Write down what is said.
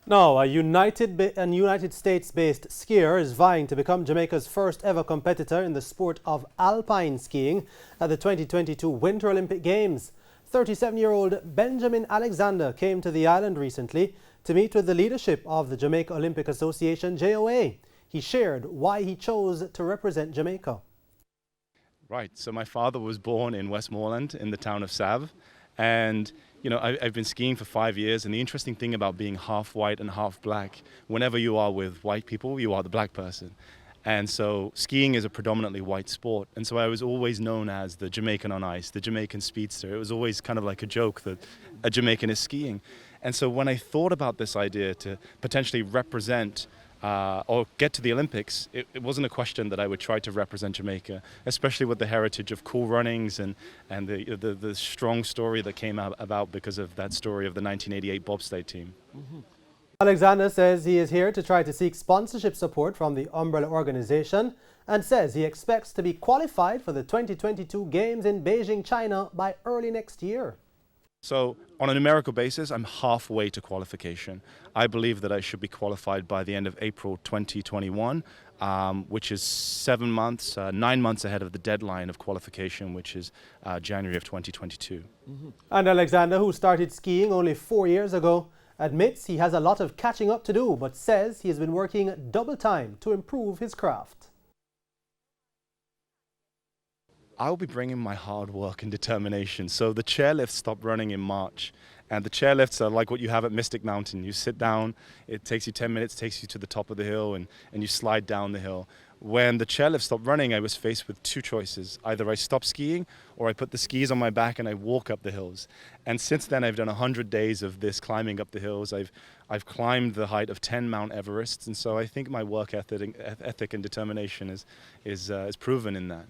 Now, a United States-based skier is vying to become Jamaica's first ever competitor in the sport of alpine skiing at the 2022 Winter Olympic Games. 37-year-old Benjamin Alexander came to the island recently to meet with the leadership of the Jamaica Olympic Association, JOA. He shared why he chose to represent Jamaica. Right, so my father was born in Westmoreland in the town of Sav, and I've been skiing for 5 years, and the interesting thing about being half white and half black, whenever you are with white people, you are the black person. And so skiing is a predominantly white sport, and so I was always known as the Jamaican on ice, the Jamaican speedster. It was always kind of like a joke that a Jamaican is skiing. And so when I thought about this idea to potentially represent or get to the Olympics, it wasn't a question that I would try to represent Jamaica, especially with the heritage of cool runnings and the strong story that came about because of that story of the 1988 bobsleigh team. Alexander says he is here to try to seek sponsorship support from the umbrella organization and says he expects to be qualified for the 2022 Games in Beijing, China by early next year. So on a numerical basis, I'm halfway to qualification. I believe that I should be qualified by the end of April 2021, which is 9 months ahead of the deadline of qualification, which is January of 2022. And Alexander, who started skiing only 4 years ago, admits he has a lot of catching up to do, but says he has been working double time to improve his craft. I'll be bringing my hard work and determination. So the chairlifts stopped running in March, and the chairlifts are like what you have at Mystic Mountain. You sit down, it takes you 10 minutes, takes you to the top of the hill, and you slide down the hill. When the chairlift stopped running, I was faced with two choices. Either I stop skiing, or I put the skis on my back and I walk up the hills. And since then, I've done 100 days of this climbing up the hills. I've climbed the height of 10 Mount Everests, and so I think my work ethic and determination is proven in that.